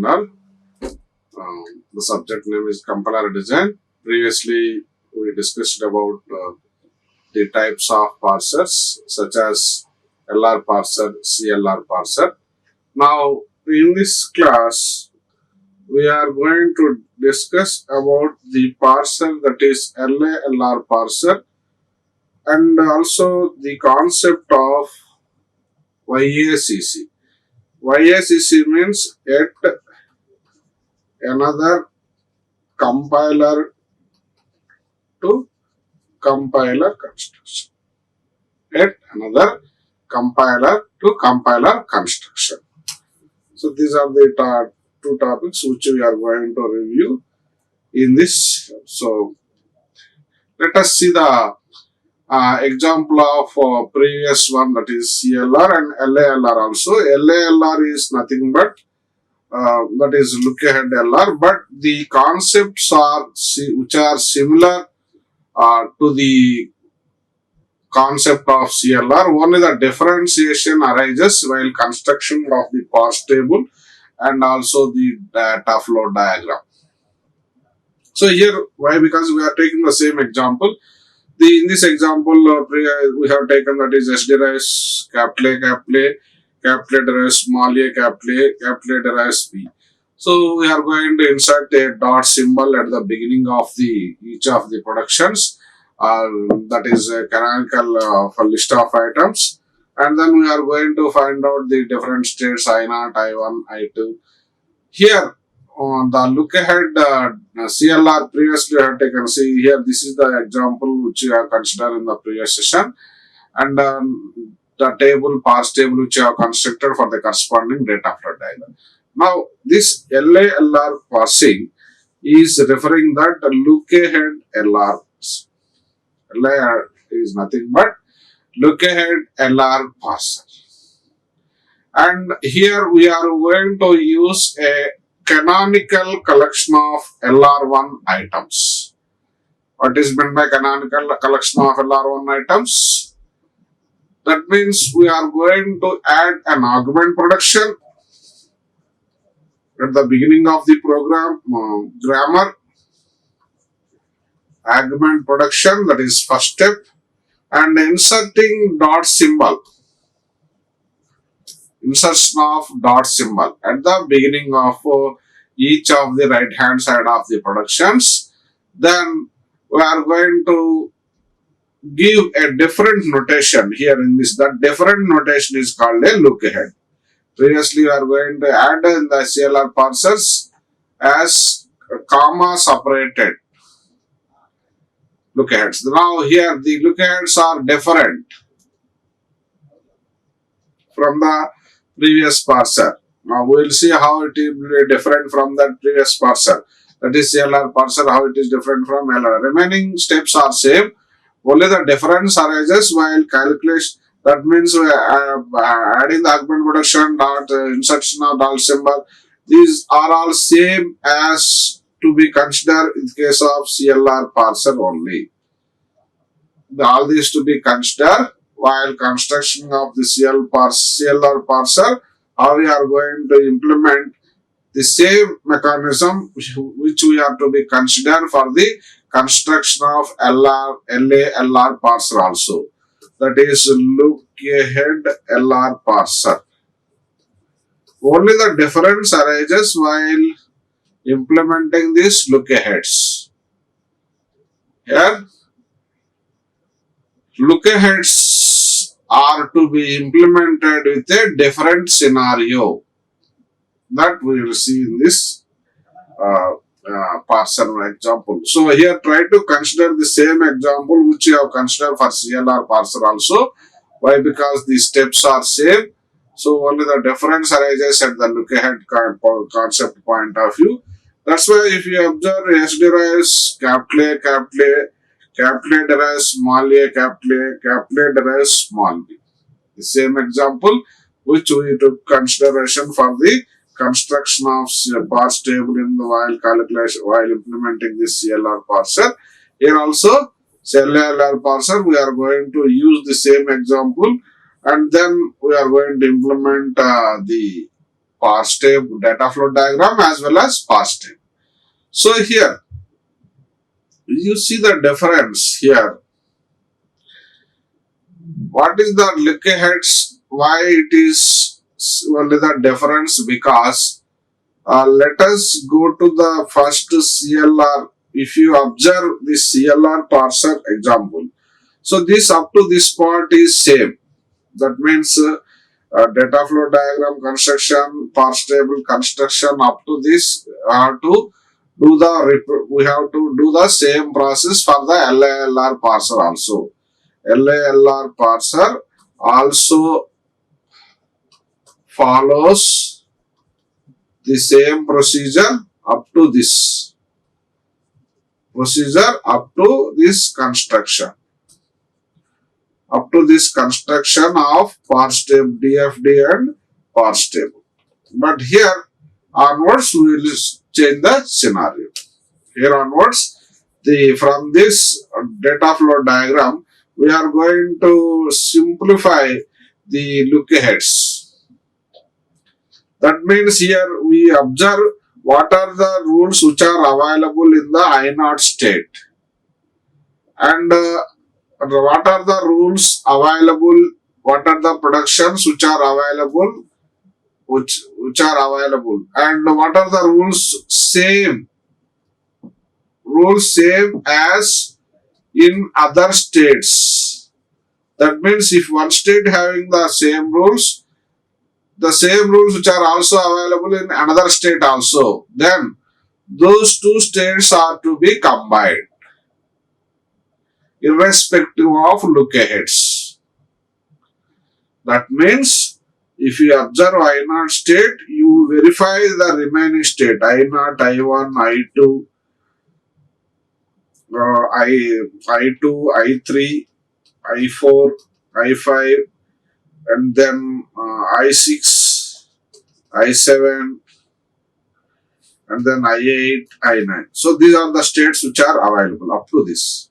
all. The subject name is compiler design. Previously, we discussed about the types of parsers such as LR parser, CLR parser. Now, in this class, we are going to discuss about the parser, that is LALR parser, and also the concept of YACC. YACC means yet another compiler to compiler construction. Yet another compiler to compiler construction. So these are the two topics which we are going to review in this. So let us see the example of previous one, that is CLR and LALR also. LALR is nothing but that is look ahead LR, but the concepts are which are similar to the concept of CLR. Only the differentiation arises while construction of the parse table and also the data flow diagram. So here, why? Because we are taking the same example. In this example, we have taken that is SD rise capital derives small a, capital derives b. So we are going to insert a dot symbol at the beginning of each of the productions. That is a canonical for list of items, and then we are going to find out the different states I0, I1, I2. Here on the look ahead CLR, previously I have taken, see here, this is the example which we have considered in the previous session, and the table, parse table which we have constructed for the corresponding data flow diagram. Now this LALR parsing is referring that look ahead LR. LAR is nothing but look ahead LR parser. And here we are going to use a canonical collection of LR1 items. What is meant by canonical collection of LR1 items? That means we are going to add an augment production at the beginning of the program grammar. Augment production, that is first step, and inserting dot symbol. Insertion of dot symbol at the beginning of each of the right hand side of the productions. Then we are going to give a different notation here in this. That different notation is called a look ahead. Previously we are going to add in the CLR parsers as comma separated look aheads. Now here the look aheads are different from the previous parser. Now we will see how it will be different from that previous parser. That is CLR parser, how it is different from LR. Remaining steps are same. Only the difference arises while calculation. That means we are adding the augment production, dot insertion of dot symbol. These are all same as to be considered in case of CLR parser only. All these to be considered while construction of the CLR parser, how we are going to implement the same mechanism which we have to be considered for the construction of LALR parser also. That is look ahead LR parser. Only the difference arises while implementing these look aheads. Here, look aheads are to be implemented with a different scenario that we will see in this parser example. So here try to consider the same example which you have considered for CLR parser also. Why? Because the steps are same. So only the difference arises at the look ahead concept point of view. That's why if you observe SD rise capital derives small a, capital derives small b. The same example which we took consideration for the construction of parse table in the while implementing this CLR parser. Here also LALR parser, we are going to use the same example, and then we are going to implement the parse table data flow diagram as well as parse table. So here you see the difference here. What is the look aheads? Why it is only the difference? Because let us go to the first CLR. If you observe the CLR parser example, so this up to this part is same. That means data flow diagram construction, parse table construction up to this to do the we have to do the same process for the LALR parser also. LALR parser also follows the same procedure up to this construction. Up to this construction of parse table, DFD and parse table. But here onwards we will change the scenario. Here onwards, from this data flow diagram, we are going to simplify the look aheads. That means here we observe what are the rules which are available in the I0 state, and what are the rules available, what are the productions which are available, and what are the rules same as in other states. That means if one state having the same rules which are also available in another state also, then those two states are to be combined irrespective of look aheads. That means if you observe I0 state, you verify the remaining state I0, I1, I2, I2, I3, I4, I5, and then I6, I7, and then I8, I9. So these are the states which are available up to this.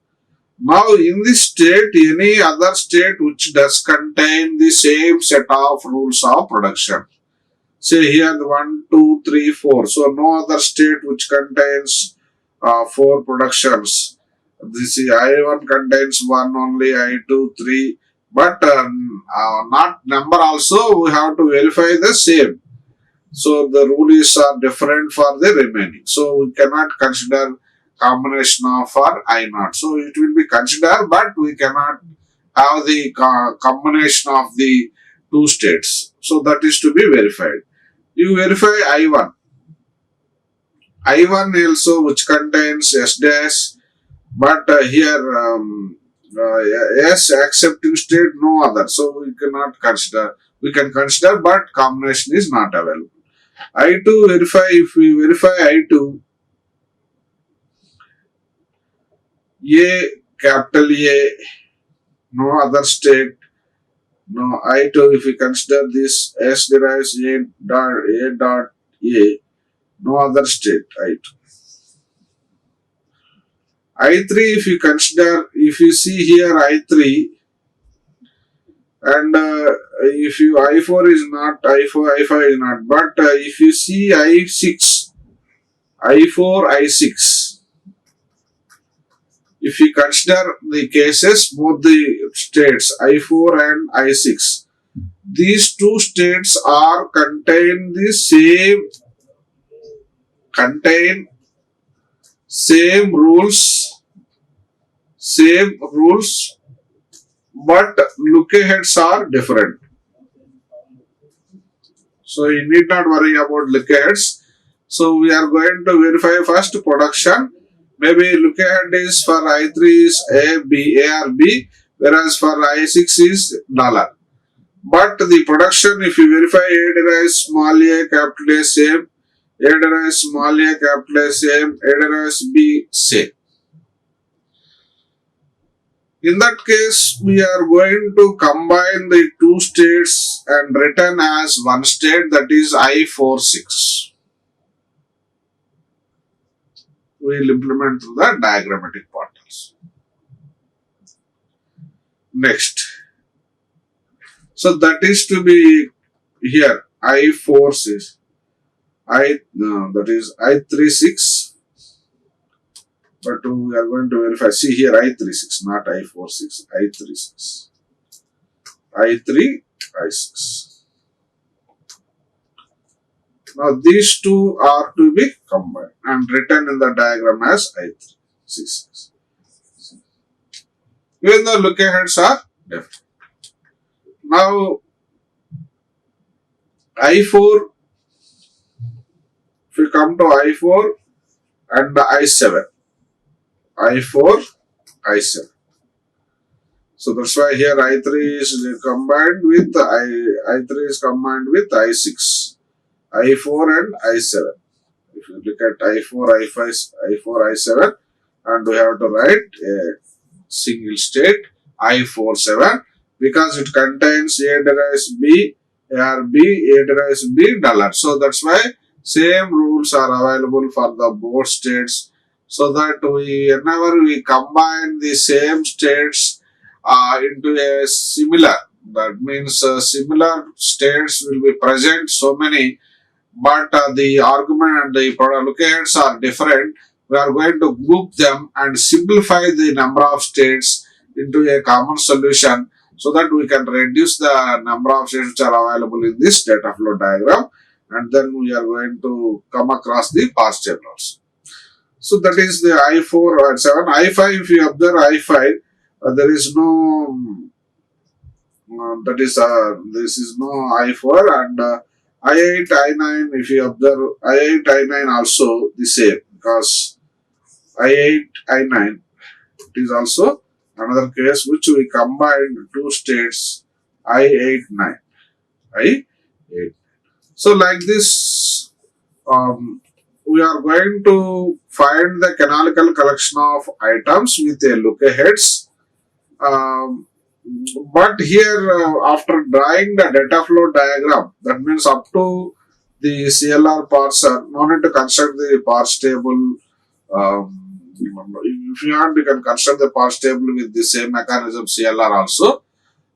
Now in this state, any other state which does contain the same set of rules of production. Say here the 1, 2, 3, 4. So no other state which contains 4 productions. This I1 contains 1 only, I2, 3. But not number also, we have to verify the same. So the rules are different for the remaining. So we cannot consider combination of for I0. So it will be considered, but we cannot have the combination of the two states. So that is to be verified. You verify I1. I1 also which contains S dash, but here S accepting state, no other. So we cannot consider. We can consider, but combination is not available. I2 verify, if we verify I2, A, capital A, no other state, no I2, if we consider this S derives A dot A, no other state I2. I3, if you consider, if you see here I3, and if you I4 is not, I5 is not, but if you see I6, I4, I6, if you consider the cases, both the states I4 and I6, these two states are contain same rules, but look aheads are different. So you need not worry about look aheads. So we are going to verify first production. Maybe look ahead is for I3 is A, B, A or B, whereas for I6 is $. But the production, if you verify A derives small a, capital A same, A derives small a, capital A same, A derives B same. In that case, we are going to combine the two states and written as one state, that is I46. We will implement through the diagrammatic part also. Next. So that is to be here I46. that is I36, but we are going to verify. See here, I36, not I46, I36, I3, I6. Now these two are to be combined and written in the diagram as I366. Even the look aheads are different. Now I4, if we come to I4 and I7, I4, I7. So that's why here I3 is combined with I3 is combined with I6, I4 and I7. If you look at I4, I5, I4, I7, and we have to write a single state I47 because it contains A derives B, AR B, A derives B, dollar. So that's why same rules are available for the both states, so that whenever we combine the same states into a similar, that means similar states will be present, so many, but the argument and the locations are different. We are going to group them and simplify the number of states into a common solution, so that we can reduce the number of states which are available in this data flow diagram, and then we are going to come across the past table also. So that is the I4 and 7. I5, if you observe I5, there is no, this is no I4, and I8, I9, if you observe I8, I9 also the same, because I8, I9, it is also another case which we combined two states I8, 9, I8. So like this, we are going to find the canonical collection of items with a look-aheads. But here, after drawing the data flow diagram, that means up to the CLR parser, no need to construct the parse table. If you want, you can construct the parse table with the same mechanism CLR also.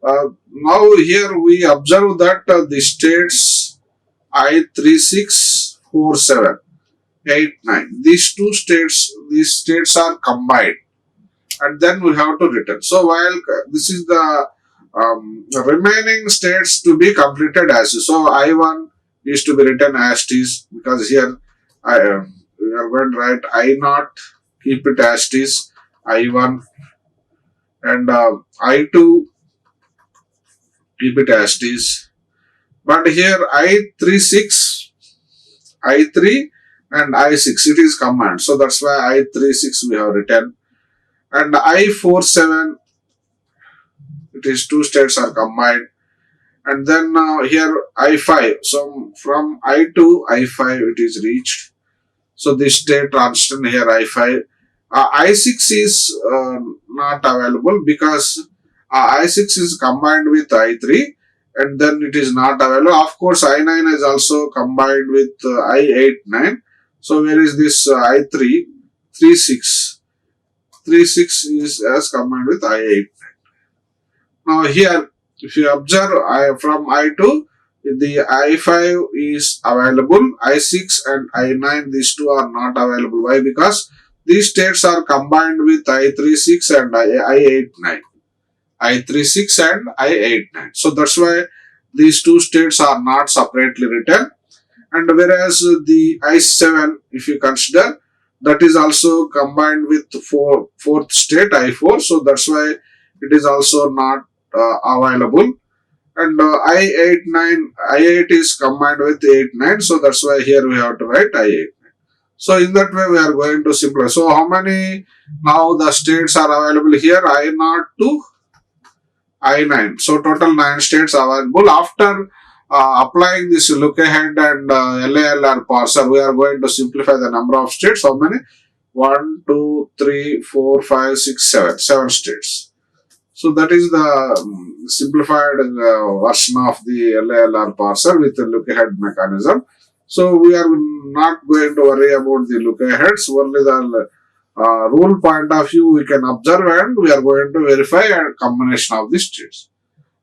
Now here we observe that the states I36, 47, 8, 9. These states are combined, and then we have to return. So while this is the remaining states to be completed as is. So I1 is to be written as is, because here we are going to write I0, keep it as is, I1, and I2, keep it as is. But here I36, I3 and I6, it is command. So that's why I36 we have written. And I47, it is two states are combined. And then here I5, so from I2, I5 it is reached. So this state transition here I5. I6 is not available because I6 is combined with I3, and then it is not available. Of course, I9 is also combined with I8, 9. So where is this I3? 36. 36 is as combined with I8. Now here, if you observe from I2, the I5 is available, I6 and I9, these two are not available. Why? Because these states are combined with I36 and I89. I36 and I89. So that's why these two states are not separately written. And whereas the I7, if you consider, that is also combined with fourth state I4. So that's why it is also not available. And I8 is combined with 8, 9. So that's why here we have to write I8. So in that way we are going to simplify. So how many now the states are available here? I0 to I9. So total 9 states available. After applying this look ahead and LALR parser, we are going to simplify the number of states. How many? 1, 2, 3, 4, 5, 6, 7. 7 states. So that is the simplified version of the LALR parser with the look ahead mechanism. So we are not going to worry about the look aheads. Only the rule point of view we can observe, and we are going to verify a combination of the states.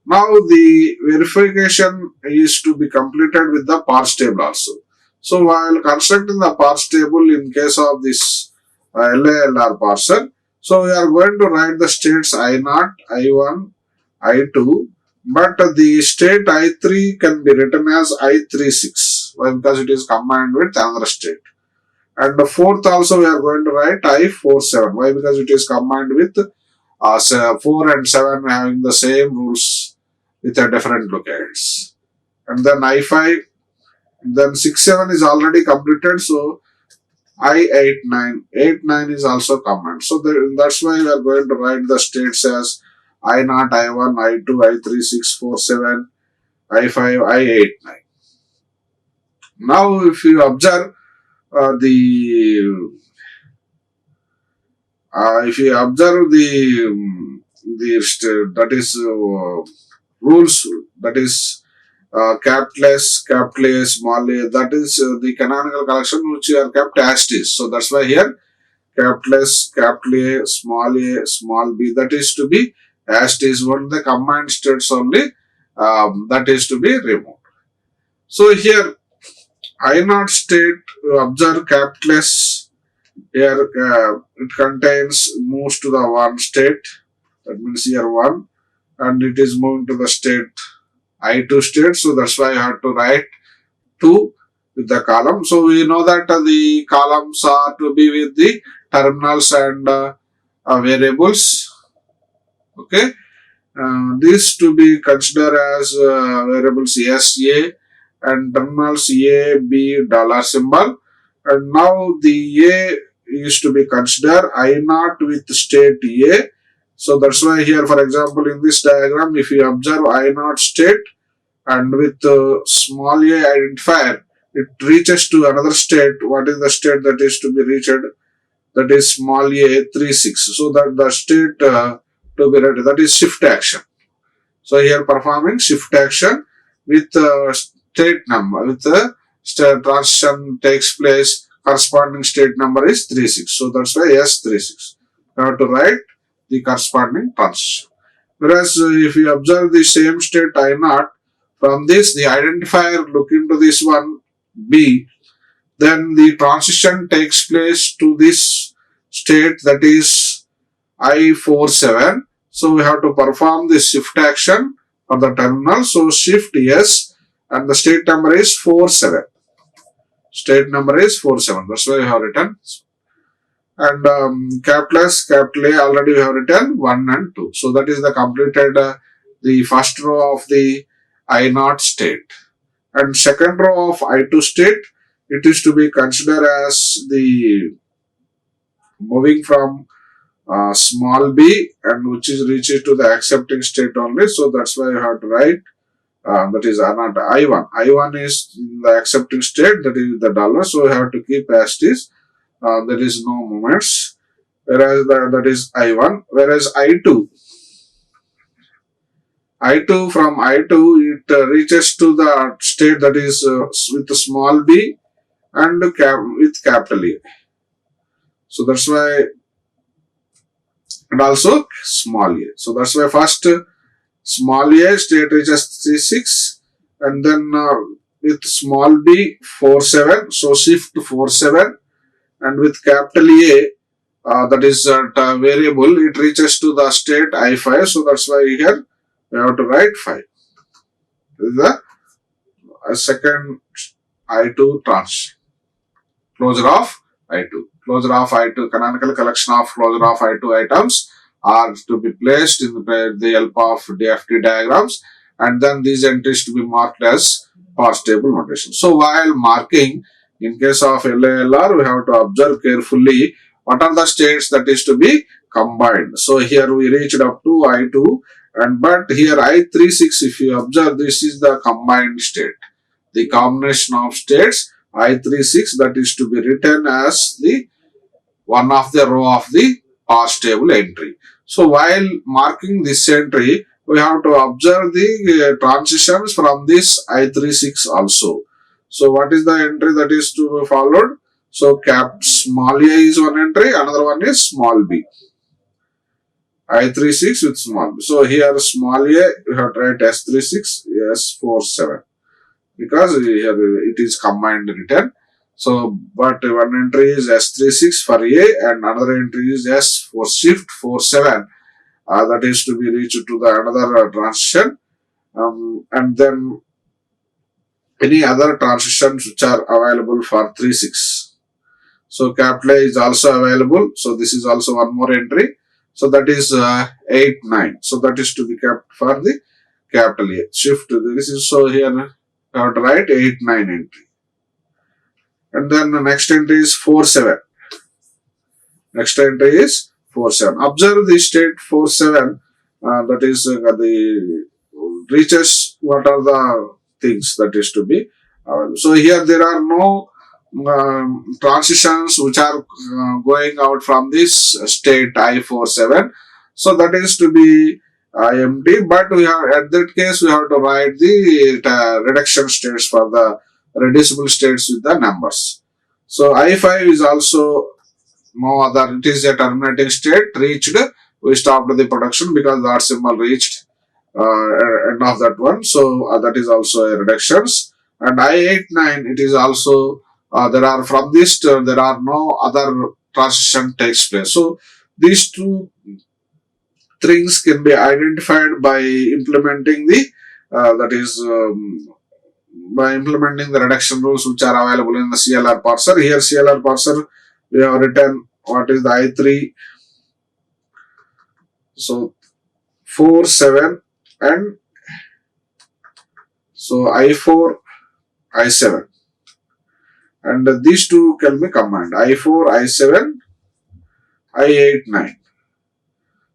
Now the verification is to be completed with the parse table also. So while constructing the parse table in case of this LALR parser, so we are going to write the states I0, I1, I2, but the state I3 can be written as I36. Why? Because it is combined with another state. And the fourth also we are going to write I47. Why? Because it is combined with 4 and 7 having the same rules with a different locates. And then I5, then 6, 7 is already completed, so I8, 8, 9 is also command. So that's why we are going to write the states as I0, I1, I2, I3, 6, 4, 7, I5, I8, 9. Now if you observe the that is rules, that is capital S, capital A, small a, that is the canonical collection which are kept as it is. So that's why here capital S, capital A, small b, that is to be as it is. Only the combined states only that is to be removed. So here I0 state, observe capital S, here it contains moves to the 1 state, that means here 1, and it is moving to the state I2 state, so that's why I have to write 2 with the column. So we know that the columns are to be with the terminals and variables. Okay, these to be considered as variables SA and terminals A, B, dollar symbol. And now the A is to be considered I0 with state A. So that's why here, for example, in this diagram, if you observe I0 state and with small a identifier, it reaches to another state. What is the state that is to be reached? That is small a 36. So that the state to be read, that is shift action. So here performing shift action with state number, with the transition takes place, corresponding state number is 36. So that's why S36. You have to write the corresponding transition. Whereas if you observe the same state I0, from this the identifier look into this one B, then the transition takes place to this state, that is I47. So we have to perform the shift action for the terminal. So shift S and the state number is 47. State number is 47. That's why we have written. And capital S, capital A already we have written 1 and 2. So that is the completed the first row of the I0 state. And second row of I2 state, it is to be considered as the moving from small b, and which is reaches to the accepting state only. So that's why you have to write that is not I1. I1 is the accepting state, that is the dollar. So you have to keep as it is. There is no movements. Whereas that is I1. Whereas I2 from I2 it reaches to the state that is with small b and with capital A. So that's why, and also small a. So that's why first small a state reaches 36, and then with small b 47. So shift 47, and with capital A that is variable, it reaches to the state I5. So that's why here we have to write 5. This is the second I2 transition. Closure of I2. Closure of I2, canonical collection of closure of I2 items are to be placed in the help of DFT diagrams, and then these entries to be marked as parse table notation. So while marking, in case of LALR, we have to observe carefully what are the states that is to be combined. So here we reached up to I2, and but here I36, if you observe, this is the combined state. The combination of states I36, that is to be written as the one of the row of the parse table entry. So while marking this entry, we have to observe the transitions from this I36 also. So what is the entry that is to be followed? So small a is one entry, another one is small b. I36 with small b. So here small a, we have to write S36, S47. because here it is combined written. So, but one entry is S36 for A and another entry is S for shift 47. That is to be reached to the another transition, and then any other transitions which are available for 36. So capital A is also available. So this is also one more entry. So that is 8, 9. So that is to be kept for the capital A. Shift. This is so here I have to write 8, 9 entry. And then the next entry is 4, 7. Next entry is 4, 7. Observe the state 4, 7. That is the reaches. What are the things that is to be? So here there are no transitions which are going out from this state I47. So that is to be empty, but we have at that case we have to write the reduction states for the reducible states with the numbers. So I5 is also no other, it is a terminating state reached. We stopped the production because that symbol reached end of that one. So that is also a reductions. And I89 it is also there are from this there are no other transition takes place. So these two things can be identified by implementing the that is by implementing the reduction rules which are available in the CLR parser. Here CLR parser we have written what is the I3. So 4, 7 and so I4, I7. And these two can be combined. I4, I7, I8, 9.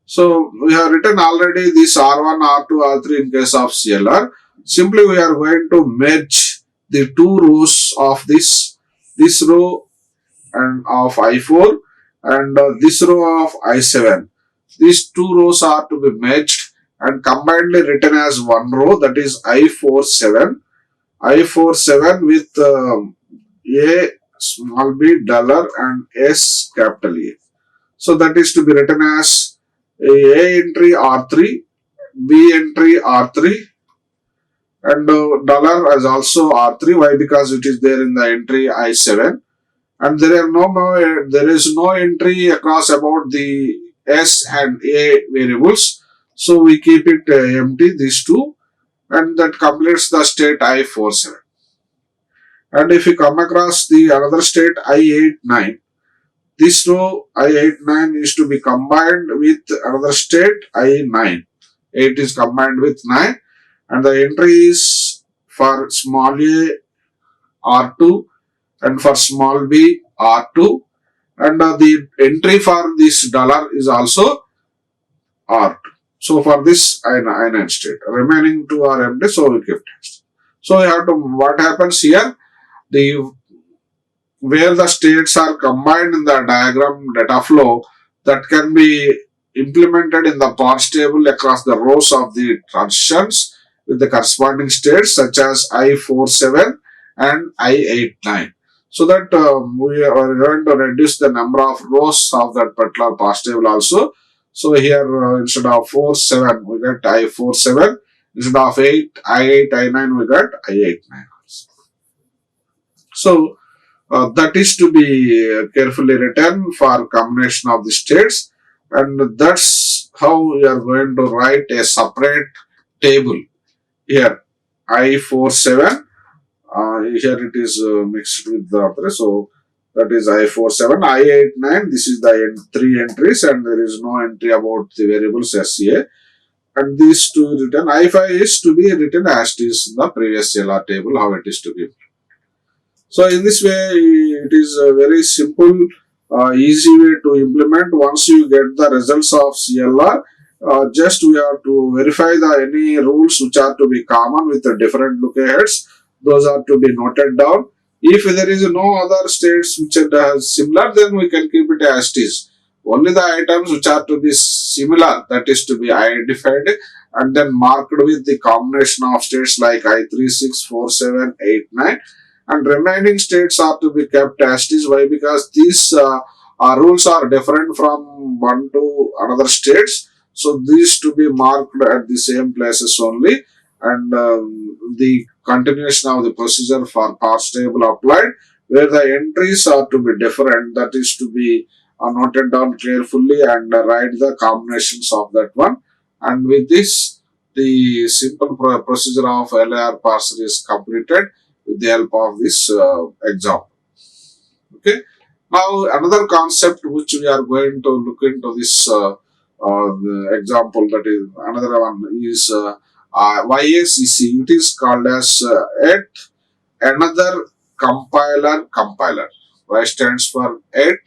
So we have written already this R1, R2, R3 in case of CLR. Simply we are going to merge the two rows of this row and of I4 and this row of I7. These two rows are to be merged and combinedly written as one row, that is I47. I47 with A small b dollar and S capital A. So that is to be written as A entry R3, B entry R3 and dollar as also R3. Why? Because it is there in the entry I7 and there is no entry across about the S and A variables. So we keep it empty, these two, and that completes the state I47. And if you come across the another state I89, this row I89 is to be combined with another state I9. 8 is combined with 9 and the entry is for small a R2 and for small b R2 and the entry for this dollar is also R2. So for this I9 state, remaining two are empty, so we kept it. So we have to, what happens here, where the states are combined in the diagram data flow, that can be implemented in the parts table across the rows of the transitions with the corresponding states such as I47 and I89. So that we are going to reduce the number of rows of that particular parts table also. So here instead of 4, 7 we get I47, instead of 8, I8, I9 we got I89. So that is to be carefully written for combination of the states, and that's how we are going to write a separate table. Here I47, here it is mixed with the other, so that is I47, I89, this is the three entries and there is no entry about the variables SCA, and these two written. I5 is to be written as it is in the previous LR table, how it is to be. So in this way, it is a very simple, easy way to implement. Once you get the results of CLR, just we have to verify any rules which are to be common with the different lookaheids. Those are to be noted down. If there is no other states which are similar, then we can keep it as it is. Only the items which are to be similar, that is to be identified and then marked with the combination of states like I3, 6, 4, 7, 8, 9. And remaining states are to be kept as it is. Why? Because these rules are different from one to another states. So these to be marked at the same places only. and the continuation of the procedure for parse table applied, where the entries are to be different, that is to be noted down carefully and write the combinations of that one. And with this, the simple procedure of LAR parser is completed with the help of this example. Okay. Now another concept which we are going to look into this the example, that is another one is YACC. It is called as yet another compiler. Y stands for yet,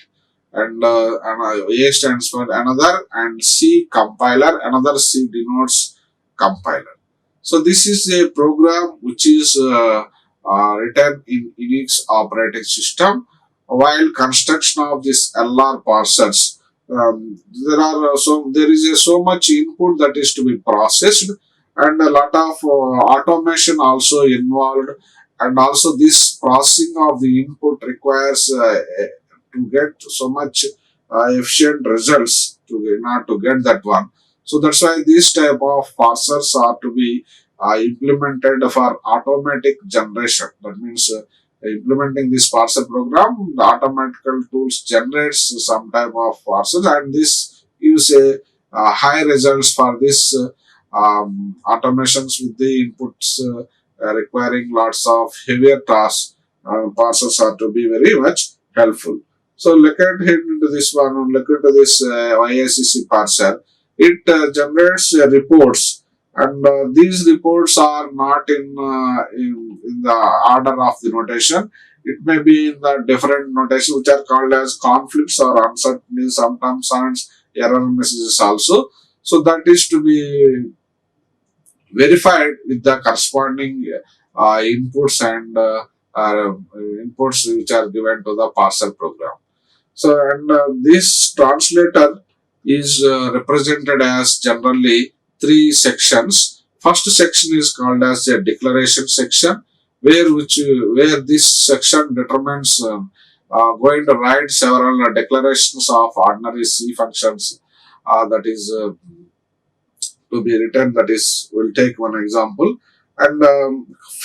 and A stands for another, and C compiler. Another C denotes compiler. So this is a program which is written in Unix operating system. While construction of this LR parsers, there is so much input that is to be processed, and a lot of automation also involved, and also this processing of the input requires to get so much efficient results in order to get that one. So that's why these type of parsers are to be implemented for automatic generation. That means implementing this parser program, the automatical tools generates some type of parsers, and this gives a high results for this automations with the inputs requiring lots of heavier tasks. Parsers are to be very much helpful. So look at into this one. Look into this YACC parser. It generates reports, and these reports are not in the order of the notation. It may be in the different notation which are called as conflicts or uncertainties, sometimes error messages also. So that is to be verified with the corresponding inputs and inputs which are given to the parser program. So, and this translator is represented as generally three sections. First section is called as a declaration section, where this section determines going to write several declarations of ordinary C functions that is to be written. That is, we'll take one example. And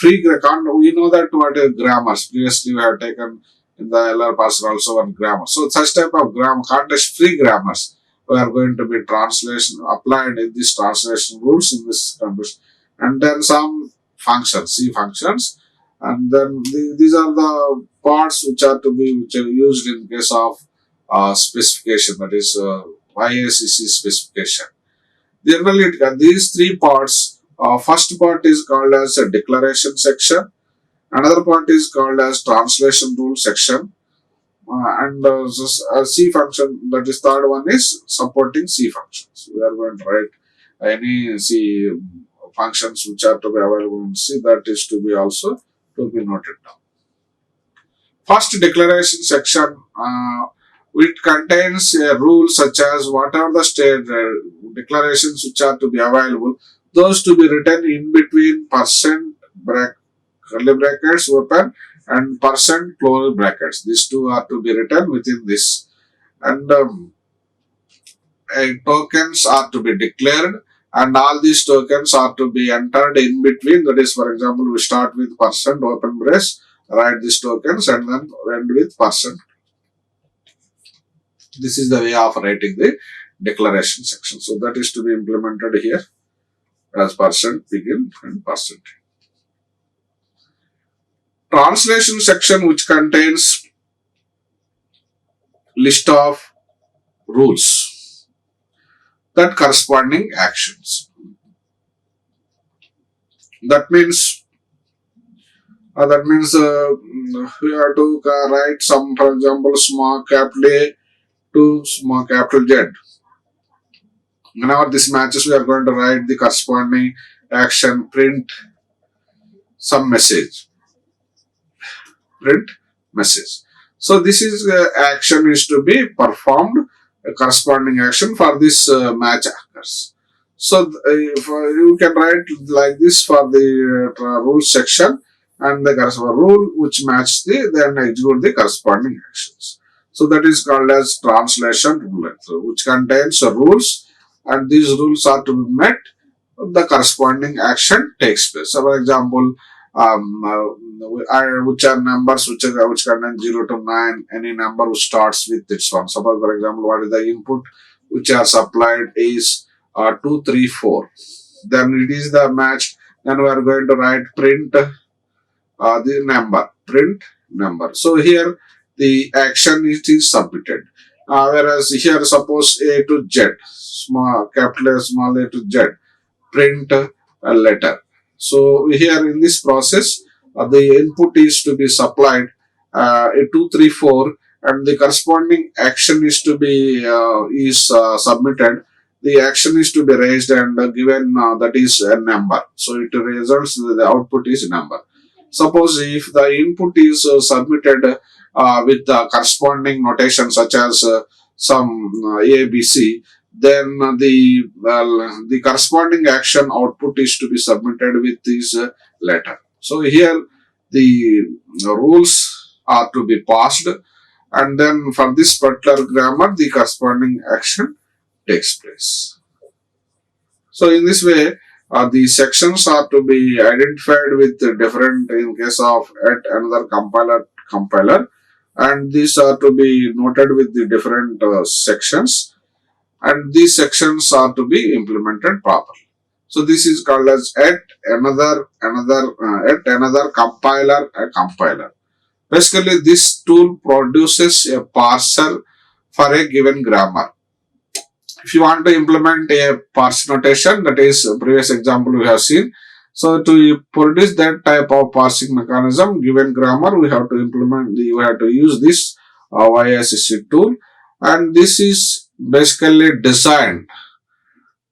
we know that what is grammars. Previously, we have taken in the LR parser also one grammar. So such type of context free grammars we are going to be translation applied in this translation rules in this context. And then some functions, C functions, and then these are the parts which are used in case of specification, that is YACC specification. Generally, these three parts. First part is called as a declaration section. Another part is called as translation rule section, and C function. That is third one is supporting C functions. We are going to write any C functions which are to be available in C. That is to be also to be noted down. First declaration section. It contains a rule such as whatever the state declarations which are to be available, those to be written in between curly brackets open and close brackets. These two are to be written within this. And tokens are to be declared, and all these tokens are to be entered in between. That is, for example, we start with open brace, write these tokens, and then end with %. This is the way of writing the declaration section. So that is to be implemented here as begin and %. Translation section, which contains list of rules, that corresponding actions. That means we have to write some, for example, small capital A to small capital Z. Whenever this matches, we are going to write the corresponding action, print some message. Print message. So this is action is to be performed, a corresponding action for this match occurs. So if, you can write like this for the rule section, and the corresponding rule which match then execute the corresponding actions. So that is called as translation rule, which contains rules, and these rules are to be met the corresponding action takes place. So, for example, which are numbers which contain 0 to 9, any number which starts with its one. Suppose, for example, what is the input which are supplied is 2, 3, 4. Then it is the match. Then we are going to write print the number, print number. So here the action is submitted. Whereas here suppose A to Z, small capital A, small a to Z, print a letter. So here in this process, the input is to be supplied 2, 3, 4, and the corresponding action is to be submitted. The action is to be raised and given that is a number. So it results the output is number. Suppose if the input is submitted with the corresponding notation such as some A, B, C, then the corresponding action output is to be submitted with this letter. So here the rules are to be passed, and then for this particular grammar the corresponding action takes place. So in this way the sections are to be identified with different in case of at another compiler, and these are to be noted with the different sections, and these sections are to be implemented properly. So this is called as at another compiler. Basically, this tool produces a parser for a given grammar. If you want to implement a parse notation, that is previous example we have seen. So to produce that type of parsing mechanism, given grammar, we have to use this YACC tool, and this is basically designed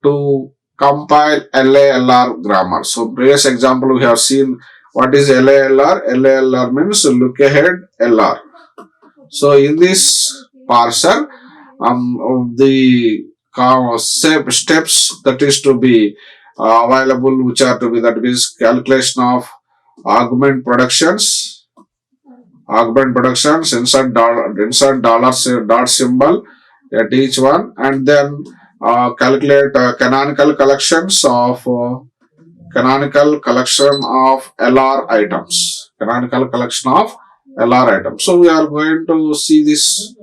to compile LALR grammar. So previous example we have seen what is LALR. LALR means look ahead LR. So in this parser, the steps that is to be available, which are to be, that is calculation of argument productions, insert dot symbol at each one, and then calculate canonical collection of LR items. So we are going to see this.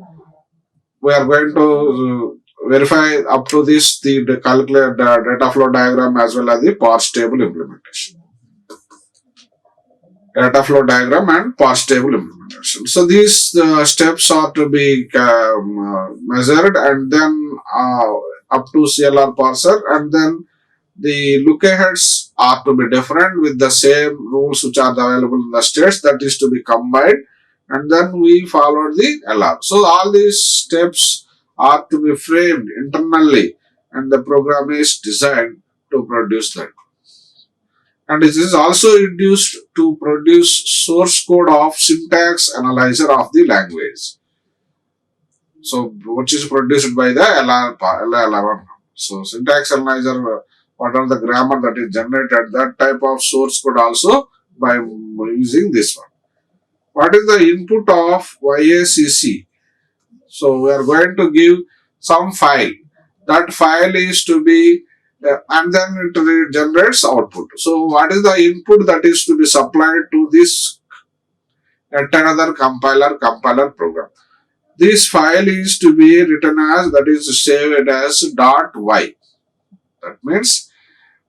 We are going to verify up to this the calculate data flow diagram as well as the parse table implementation. Data flow diagram and parse table implementation. So these steps are to be measured, and then up to CLR parser, and then the look aheads are to be different with the same rules which are available in the states, that is to be combined, and then we follow the LR. So all these steps are to be framed internally, and the program is designed to produce that. And it is also used to produce source code of syntax analyzer of the language. So which is produced by the LALR. So syntax analyzer, what are the grammar that is generated, that type of source code also by using this one. What is the input of YACC? So we are going to give some file. That file is to be and then it generates output. So what is the input that is to be supplied to this at another compiler program? This file is to be written as, that is saved as .y. That means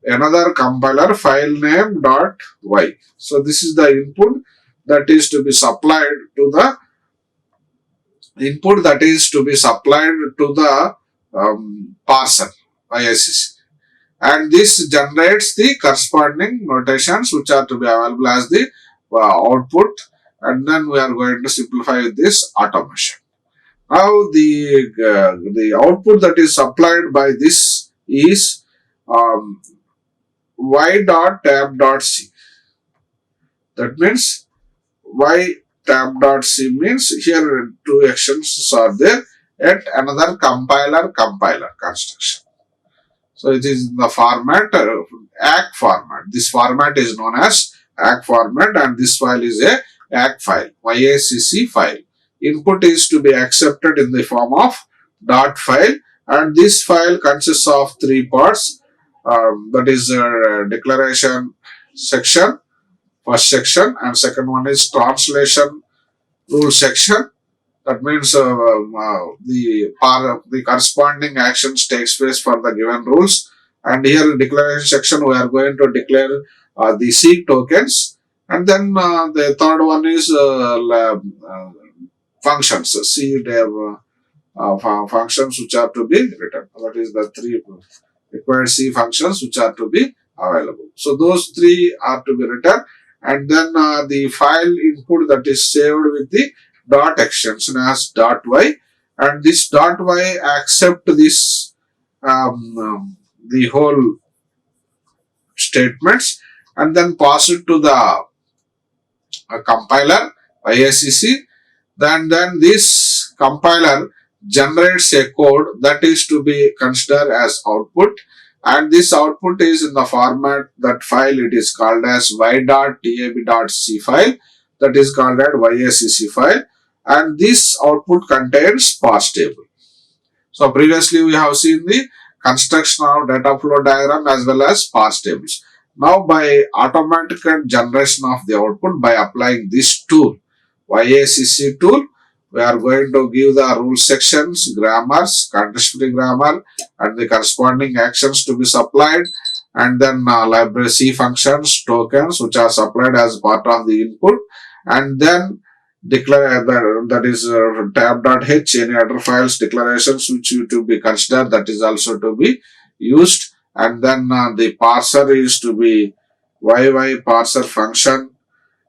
another compiler file name .y. So this is the input that is to be supplied to the parser YACC, and this generates the corresponding notations which are to be available as the output, and then we are going to simplify this automation. Now the output that is supplied by this is y.tab.c. That means y.tab.c means here two actions are there at another compiler construction. So it is in the format YACC format. This format is known as YACC format, and this file is a YACC file, YACC file. Input is to be accepted in the form of .file, and this file consists of three parts. that is declaration section, first section, and second one is translation rule section. That means the corresponding actions takes place for the given rules. And here in declaration section, we are going to declare the C tokens. And then the third one is functions. C functions which are to be written. That is the three required C functions which are to be available. So those three are to be written. And then the file input that is saved with the dot extension as .y, and this .y accept this the whole statements and then pass it to the compiler YACC. Then this compiler generates a code that is to be considered as output, and this output is in the format that file it is called as y.tab.c file, that is called as YACC file, and this output contains parse table. So previously we have seen the construction of data flow diagram as well as parse tables. Now by automatic generation of the output by applying this tool, YACC tool, we are going to give the rule sections, grammars, context-free grammar, and the corresponding actions to be supplied, and then library C functions, tokens, which are supplied as part of the input, and then declare that is tab.h, any other files declarations which you to be considered, that is also to be used, and then the parser is to be YY parser function,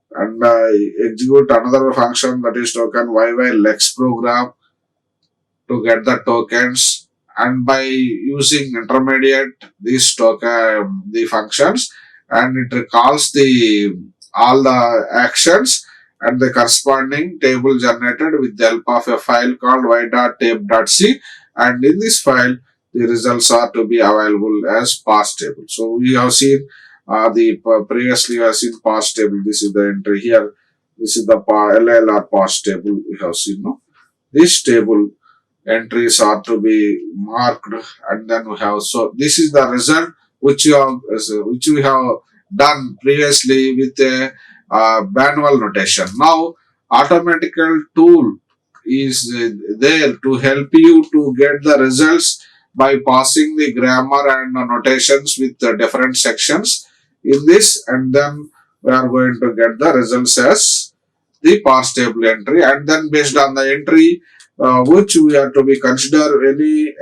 and execute another function that is token YY program to get the tokens, and by using intermediate these token the functions, and it recalls the all the actions and the corresponding table generated with the help of a file called y.tab.c, and in this file the results are to be available as parse table. So we have seen previously we have seen parse table. This is the entry here. This is the LALR parse table we have seen. No? This table entries are to be marked, and then we have, so this is the result which we have done previously with a manual notation. Now automatical tool is there to help you to get the results by passing the grammar and notations with different sections in this, and then we are going to get the results as the parse table entry, and then based on the entry which we are to be consider any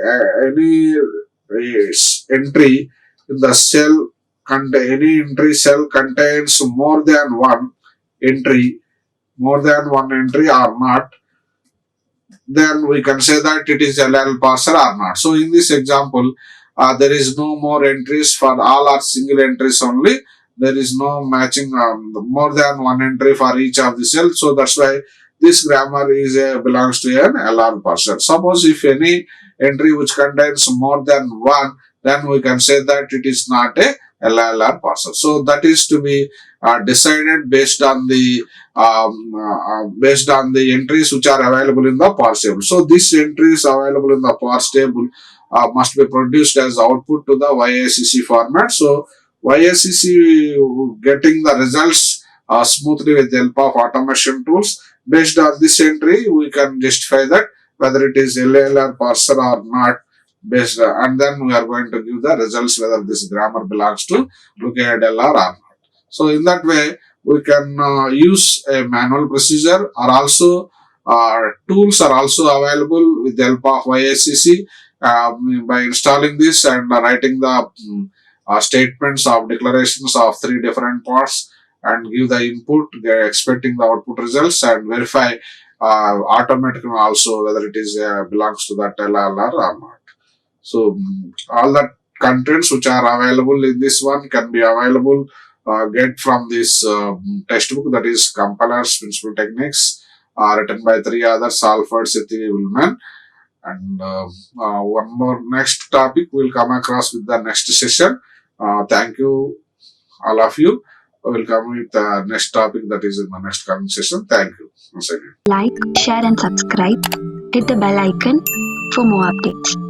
entry in the cell, any entry cell contains more than one entry or not, then we can say that it is a LALR parser or not. So in this example, there is no more entries, for all are single entries only. There is no matching more than one entry for each of the cells. So that's why this grammar is belongs to an LALR parser. Suppose if any entry which contains more than one, then we can say that it is not a LALR parser. So that is to be decided based on the entries which are available in the parse table. So this entry is available in the parse table must be produced as output to the YACC format. So YACC getting the results smoothly with the help of automation tools. Based on this entry, we can justify that whether it is LALR parser or not, based and then we are going to give the results whether this grammar belongs to looking at LR or not. So in that way, we can use a manual procedure, or also tools are also available with the help of YACC by installing this and writing the statements of declarations of three different parts, and give the input, expecting the output results, and verify automatically also whether it is belongs to that LLR or not. So all the contents which are available in this one can be available get from this textbook, that is Compiler's Principal Techniques, written by three others, Alford, Sethi, Willman. And one more next topic we'll come across with the next session. Thank you all of you. We will come with the next topic that is in the next coming session. Thank you once again. Like, share and subscribe. Hit the bell icon for more updates.